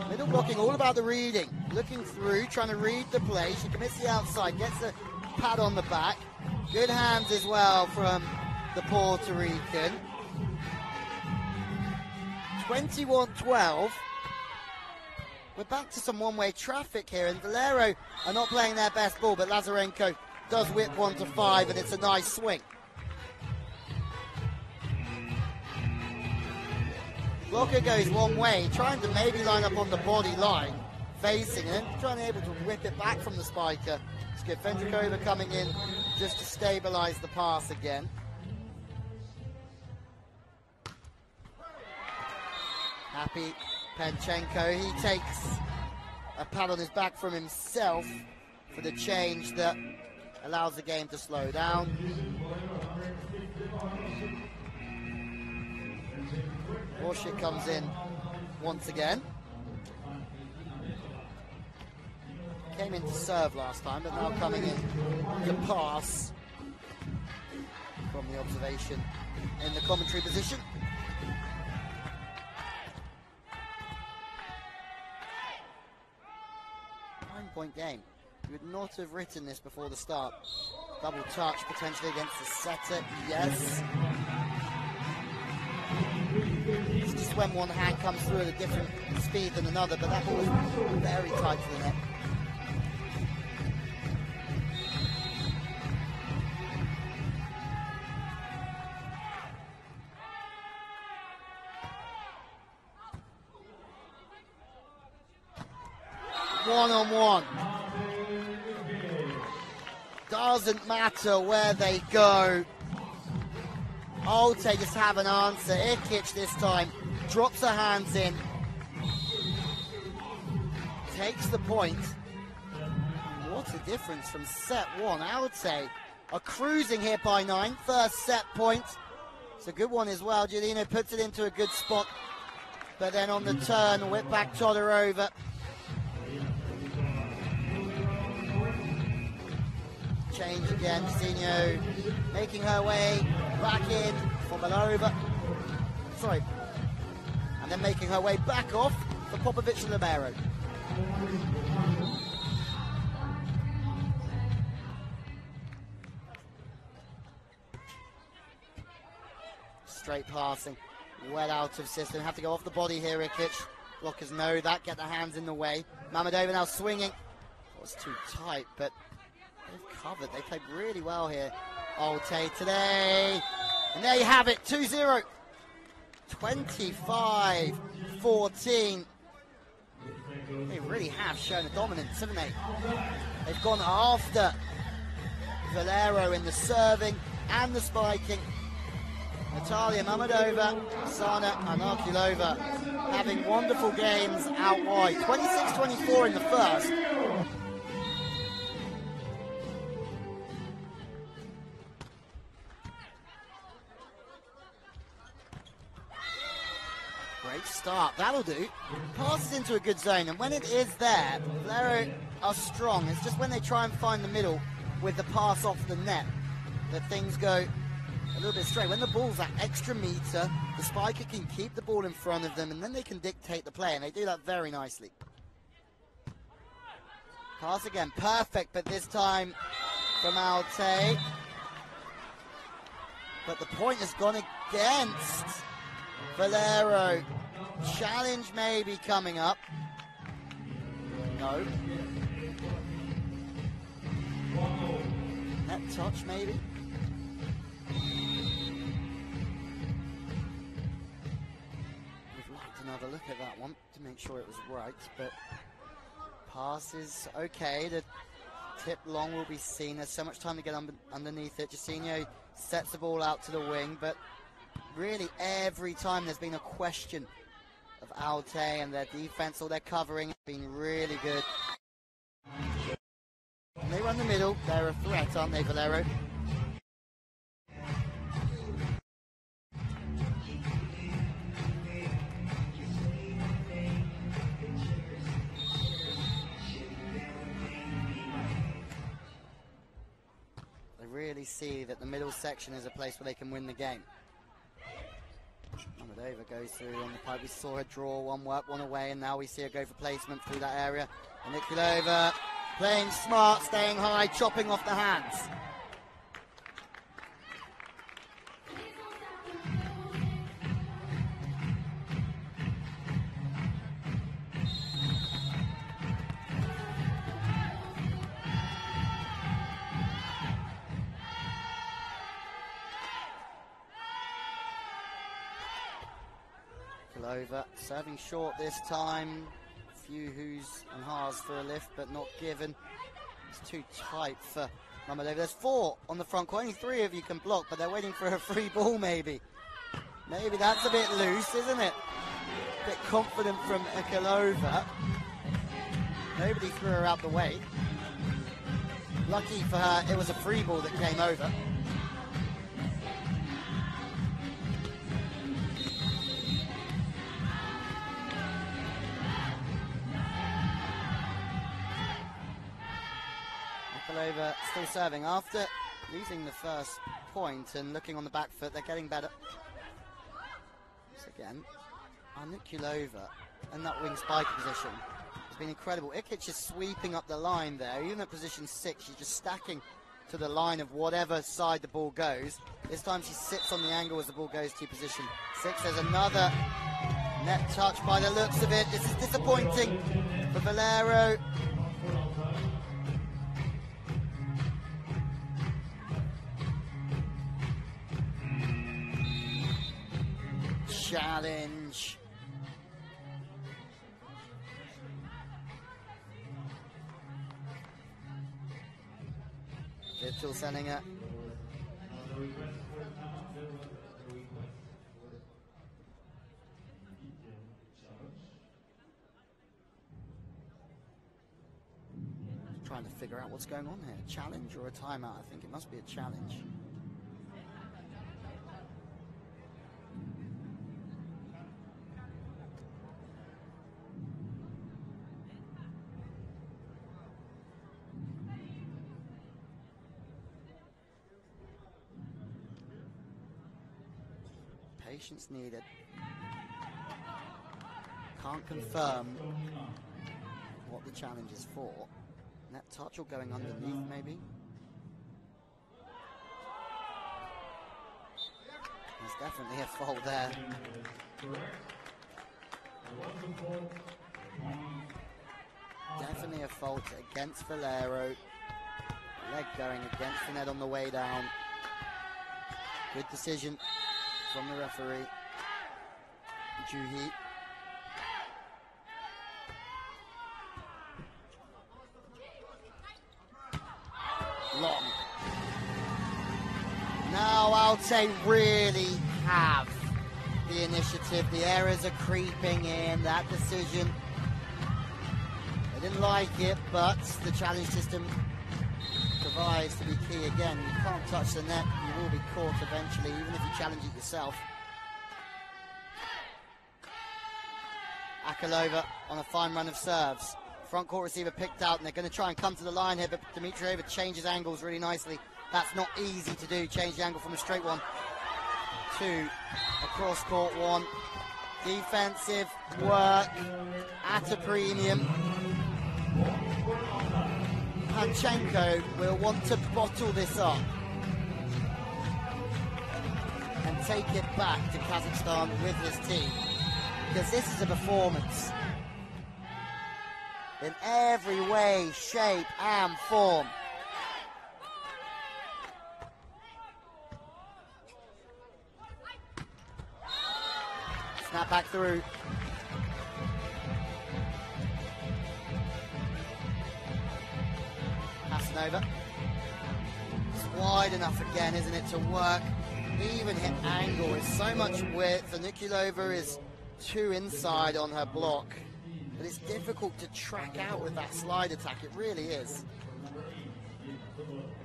Middle blocking, all about the reading. Looking through, trying to read the play. She commits the outside, gets the pad on the back. Good hands as well from the Puerto Rican. 21-12. We're back to some one-way traffic here, and Valero are not playing their best ball, but Lazarenko does whip 1 to 5, and it's a nice swing. Blocker goes one way, trying to maybe line up on the body line, facing, and then trying to able to whip it back from the spiker. It's good. Fendrikova coming in just to stabilize the pass again. Happy Penchenko. He takes a pat on his back from himself for the change that allows the game to slow down. Warshik comes in once again. Came in to serve last time, but now coming in to pass from the observation in the commentary position. Nine-point game. You would not have written this before the start. Double touch potentially against the setter, yes. It's just when one hand comes through at a different speed than another, but that ball was very tight to the net. One-on-one. Doesn't matter where they go. Altay just have an answer. Ikic this time drops her hands in, takes the point. What a difference from set 1. Altay are cruising here by 9. First set point. It's a good one as well. Giuliano puts it into a good spot, but then on the turn, whip back Todorova. Change again. Ticinho making her way back in for Malova. Sorry. And then making her way back off for Popovic and Libero. Straight passing. Well out of system. Have to go off the body here, Ikic. Blockers know that. Get the hands in the way. Mammadova now swinging. It was too tight, but they've covered. They played really well here. Altay today. And there you have it, 2-0. 25-14. They really have shown a dominance, haven't they? They've gone after Valero in the serving and the spiking. Natalia, Mammadova, Sana and Anukulova having wonderful games out wide. 26-24 in the first. Great start, that'll do. Passes into a good zone, and when it is there, Valero are strong. It's just when they try and find the middle with the pass off the net that things go a little bit straight. When the ball's that extra meter, the spiker can keep the ball in front of them, and then they can dictate the play, and they do that very nicely. Pass again, perfect, but this time from Altay. But the point has gone against Valero. Challenge maybe coming up. No. Net touch maybe. We'd like another look at that one to make sure it was right, but pass is okay. The tip long will be seen. There's so much time to get underneath it. Jacinho sets the ball out to the wing, but really every time there's been a question of Altay and their defense or their covering has been really good. And they run the middle. They're a threat, aren't they, Valero? They really see that the middle section is a place where they can win the game. Amadova goes through on the pipe. We saw her draw one work, one away, and now we see her go for placement through that area. And Nikolova playing smart, staying high, chopping off the hands. Over, serving short this time. A few who's and ha's for a lift, but not given. It's too tight for Mamadova. There's 4 on the front court. Only 3 of you can block, but they're waiting for a free ball maybe. Maybe that's a bit loose, isn't it? A bit confident from Nikolova. Nobody threw her out the way. Lucky for her, it was a free ball that came over. Over, still serving after losing the first point and looking on the back foot. They're getting better. Once again, Nikolova in that wing spike position has been incredible. Ikic is sweeping up the line there. Even at position 6, she's just stacking to the line of whatever side the ball goes. This time she sits on the angle as the ball goes to position 6. There's another net touch by the looks of it. This is disappointing for Valero. Challenge. Virtual sending it. Trying to figure out what's going on here. Challenge or a timeout? I think it must be a challenge. Patience needed. Can't confirm what the challenge is for. Net touch or going underneath maybe. There's definitely a fault there. Definitely a fault against Valero. Leg going against the net on the way down. Good decision from the referee, Juhi. Long. Now Altay really have the initiative. The errors are creeping in. That decision, they didn't like it, but the challenge system provides to be key again. You can't touch the net, you will be caught eventually, even if you challenge it yourself. Akalova on a fine run of serves. Front court receiver picked out, and they're going to try and come to the line here, but Dimitrieva changes angles really nicely. That's not easy to do, change the angle from a straight one to a cross court one. Defensive work at a premium. Panchenko will want to bottle this up and take it back to Kazakhstan with his team, because this is a performance in every way, shape and form. Snap back through. Casanova. It's wide enough again, isn't it, to work. Even hit angle is so much width. Anukulova is too inside on her block. But it's difficult to track out with that slide attack. It really is.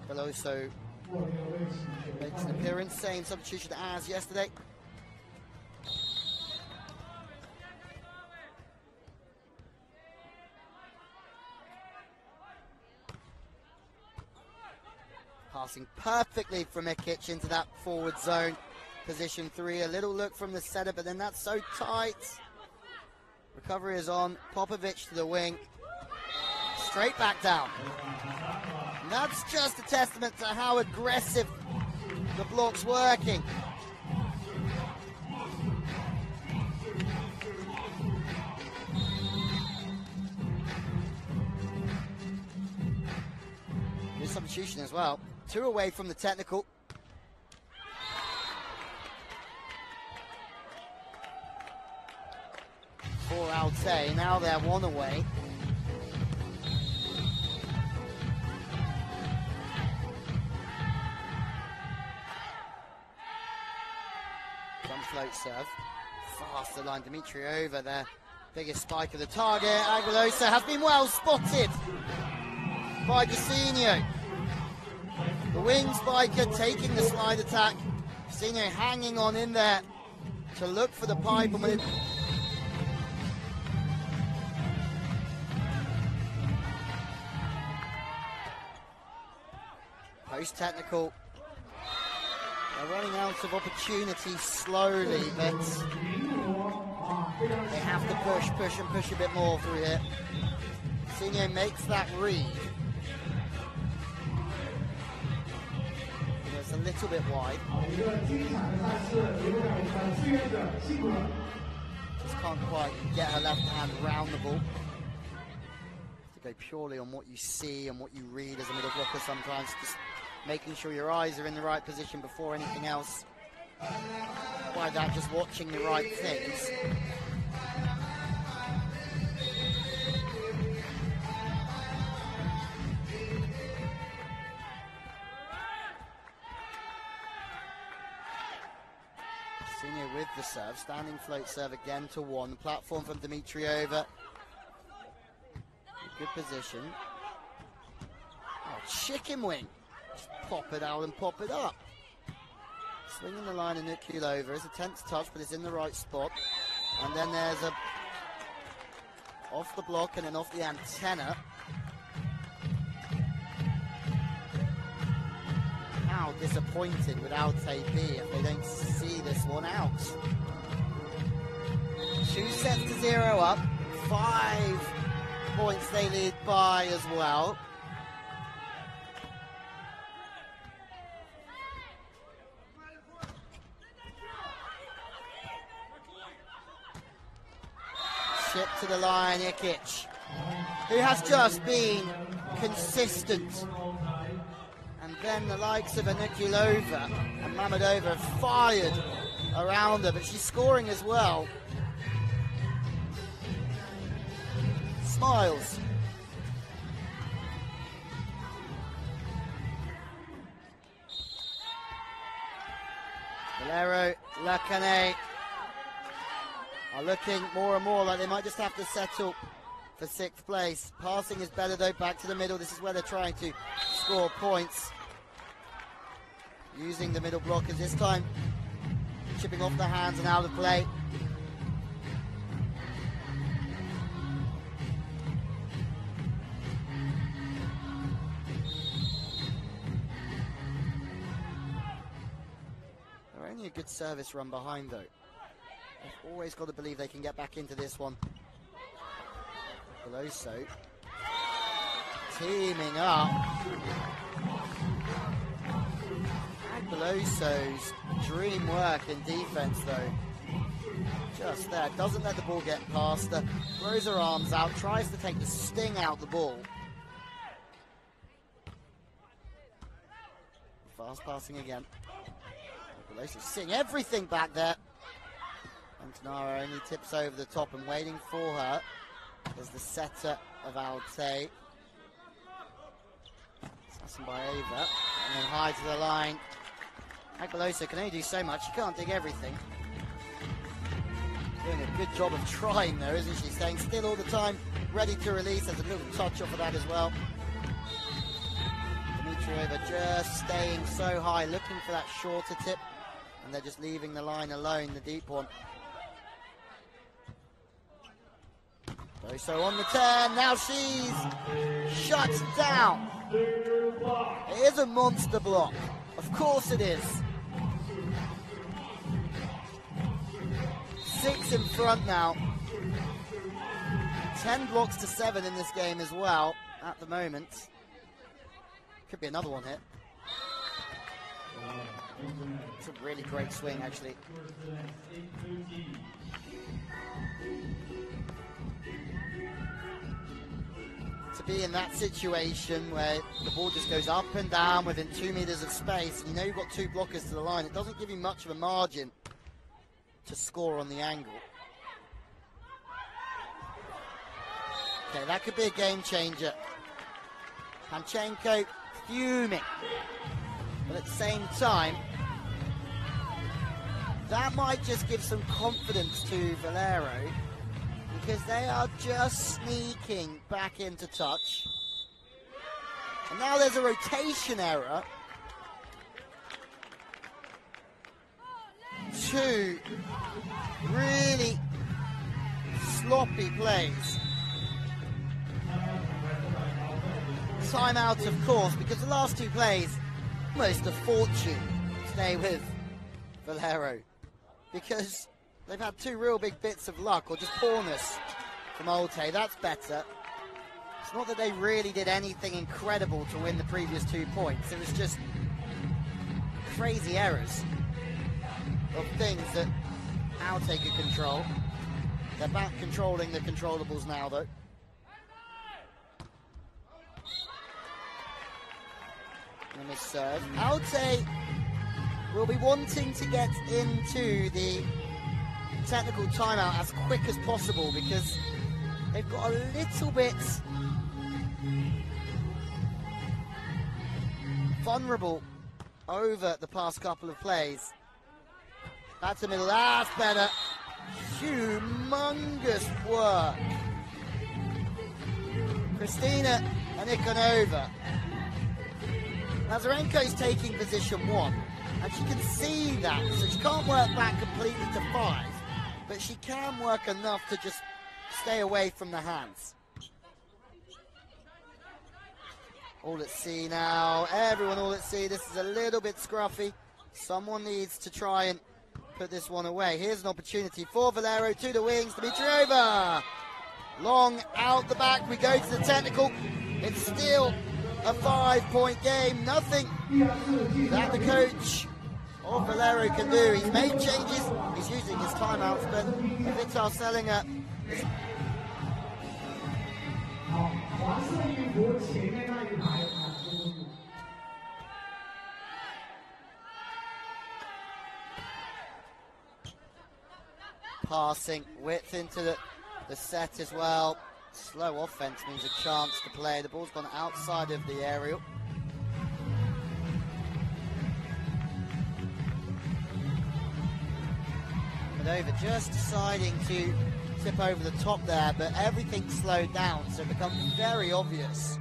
Veloso makes an appearance, same substitution as yesterday. Passing perfectly from Ikic into that forward zone. Position 3, a little look from the setter, but then that's so tight. Recovery is on. Popovic to the wing. Straight back down. And that's just a testament to how aggressive the block's working. Good substitution as well. 2 away from the technical. For Altay, now they're 1 away. Some float serve. Faster line, Dimitrieva, their biggest spike of the target. Aguilosa has been well spotted by Jacinho. The wing spiker taking the slide attack. Jacinho hanging on in there to look for the pipe. And post-technical. They're running out of opportunities slowly, but they have to push and push a bit more through here. Jacinho makes that read. It's a little bit wide. Just can't quite get her left hand round the ball. Have to go purely on what you see and what you read as a middle blocker sometimes. Just making sure your eyes are in the right position before anything else. By that, just watching the right things. With the serve, standing float serve again to 1. Platform from Dimitrieva. Good position. Oh, chicken wing. Just pop it out and pop it up. Swinging the line and Anukulova. It's a tense touch, but it's in the right spot. And then there's a off the block and then off the antenna. How disappointed would Altay be if they don't see this one out? 2 sets to 0 up. 5 points they lead by as well. Chip to the line, Ikic, who has just been consistent. And then the likes of Anukulova and Mammadova have fired around her, but she's scoring as well. Smiles. Valero, Cannet are looking more and more like they might just have to settle for 6th place. Passing is better though, back to the middle. This is where they're trying to score points. Using the middle blockers this time. Chipping off the hands and out of play. only a good service run behind, though. They've always got to believe they can get back into this one. Veloso teaming up. Veloso's dream work in defense, though. Just there, doesn't let the ball get past her, throws her arms out, tries to take the sting out the ball. Fast passing again. Veloso seeing everything back there. And Tanara only tips over the top, and waiting for her is the setter of Altay. Assassin by Ava, and then high to the line. Veloso can only do so much, she can't dig everything. Doing a good job of trying though, isn't she? Staying still all the time, ready to release. There's a little touch off of that as well. Dimitrieva just staying so high, looking for that shorter tip, and they're just leaving the line alone, the deep one. So on the turn, now she's shut down. It is a monster block, of course it is. 6 in front now. 10 blocks to 7 in this game as well at the moment. Could be another one hit. It's a really great swing, actually. To be in that situation where the ball just goes up and down within 2 meters of space, and you know you've got 2 blockers to the line, it doesn't give you much of a margin to score on the angle. Okay, that could be a game changer. Panchenko fuming, but at the same time, that might just give some confidence to Valero, because they are just sneaking back into touch. And now there's a rotation error. 2 really sloppy plays. Timeout, of course, because the last 2 plays, almost a fortune stay with Valero, because they've had 2 real big bits of luck, or just poorness from Altay. That's better. It's not that they really did anything incredible to win the previous 2 points. It was just crazy errors of things that Altay could control. They're back controlling the controllables now, though. And a serve. Altay will be wanting to get into the technical timeout as quick as possible, because they've got a little bit vulnerable over the past couple of plays. That's the middle, that's better. Humongous work. Kristina Anikonova. Nazarenko's taking position 1, and she can see that, so she can't work back completely to 5, but she can work enough to just stay away from the hands. All at sea now, everyone all at sea. This is a little bit scruffy. Someone needs to try and put this one away. Here's an opportunity for Valero, to the wings, Dimitrieva. Long out the back, we go to the technical. It's still a 5-point game, nothing that the coach of Valero can do. He's made changes, he's using his timeouts, but Vital Selinger is... Passing width into the set as well. Slow offense means a chance to play. The ball's gone outside of the aerial. Over just deciding to tip over the top there, but everything slowed down, so it becomes very obvious.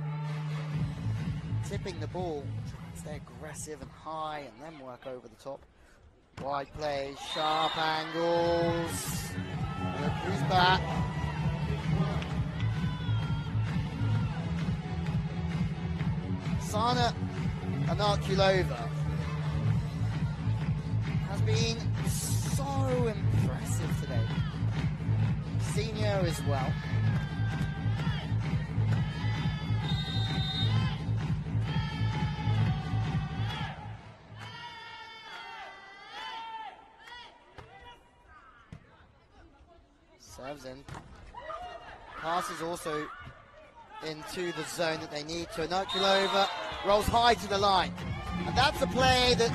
Tipping the ball, stay aggressive and high, and then work over the top. Wide plays, sharp angles. Look who's back. Sana Anakulova has been so impressive today. Senior as well. Serves in. Passes also into the zone that they need to. Inokulova rolls high to the line. And that's a play that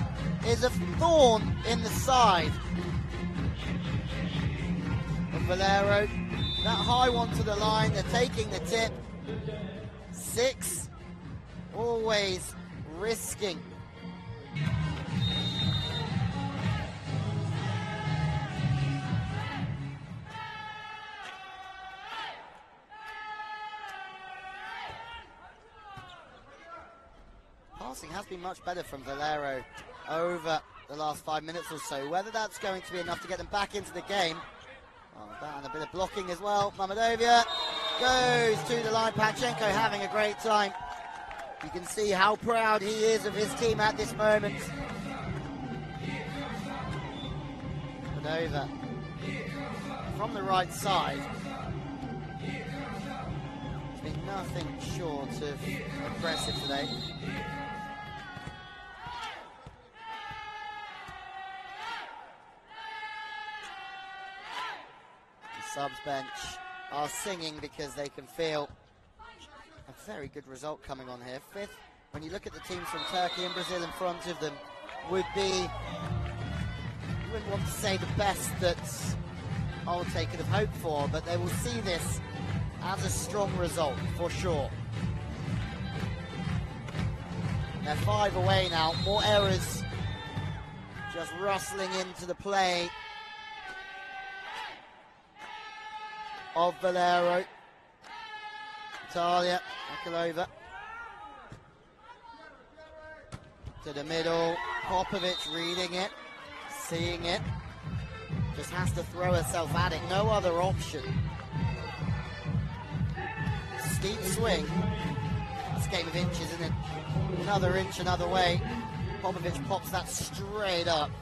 is a thorn in the side of Valero. That high one to the line, they're taking the tip. 6, always risking. Passing has been much better from Valero over the last 5 minutes or so. Whether that's going to be enough to get them back into the game. Oh, that and a bit of blocking as well. Mamedova goes to the line. Panchenko having a great time. You can see how proud he is of his team at this moment. Mamedova from the right side. It's been nothing short of impressive today. Subs bench are singing because they can feel a very good result coming on here. 5th, when you look at the teams from Turkey and Brazil in front of them, would be, you wouldn't want to say the best that Altay could have hoped for, but they will see this as a strong result for sure. They're 5 away now, more errors just rustling into the play of Valero. Natalia Inokulova to the middle. Popovic reading it, seeing it. Just has to throw herself at it. No other option. Steep swing. It's a game of inches, isn't it? Another inch, another way. Popovic pops that straight up.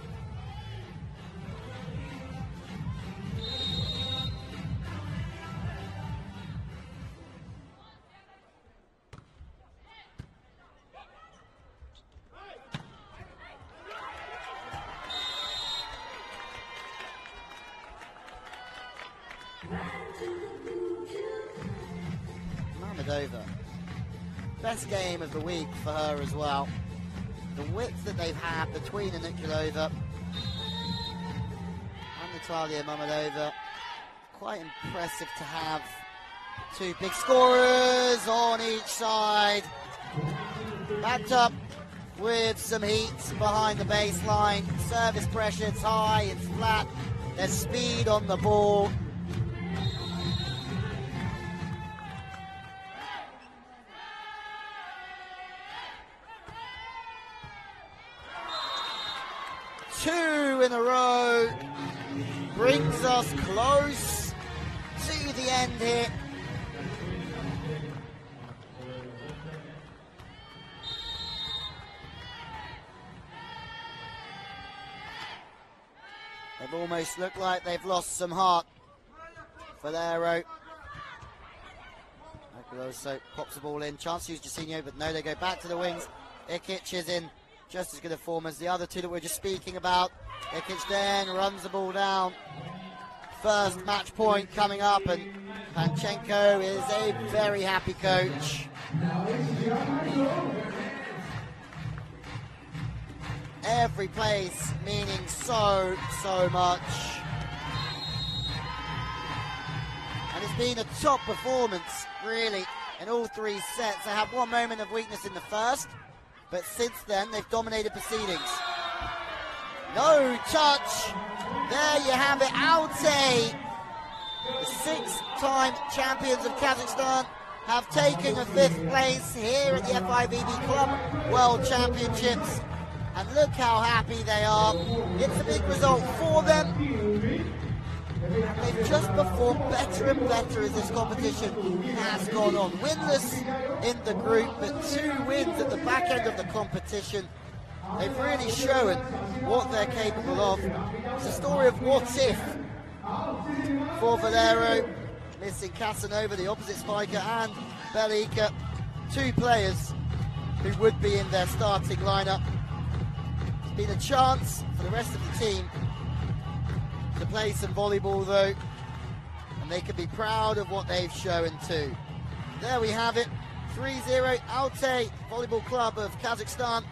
Mamedova, best game of the week for her as well. The width that they've had between Inokulova and Natalia Mamedova, quite impressive to have 2 big scorers on each side. Backed up with some heat behind the baseline. Service pressure, it's high, it's flat. There's speed on the ball. Two in a row brings us close to the end here. They've almost looked like they've lost some heart. Valero. Also pops the ball in. Chance to use Jacinho, but no, they go back to the wings. Ikic is in just as good a form as the other 2 that we were just speaking about. Ikic then runs the ball down. First match point coming up, and Panchenko is a very happy coach. Every place meaning so much. And it's been a top performance, really, in all 3 sets. They had one moment of weakness in the first, but since then they've dominated proceedings. No touch. There you have it. Altay, the 6-time champions of Kazakhstan, have taken a 5th place here at the FIVB Club World Championships. And look how happy they are. It's a big result for them. And they've just performed better and better as this competition has gone on. Winless in the group, but 2 wins at the back end of the competition. They've really shown what they're capable of. It's a story of what if for Valero, missing Casanova, the opposite spiker, and Belika, two players who would be in their starting lineup. It's been a chance for the rest of the team to play some volleyball though, and they can be proud of what they've shown too. There we have it, 3-0 Altay Volleyball Club of Kazakhstan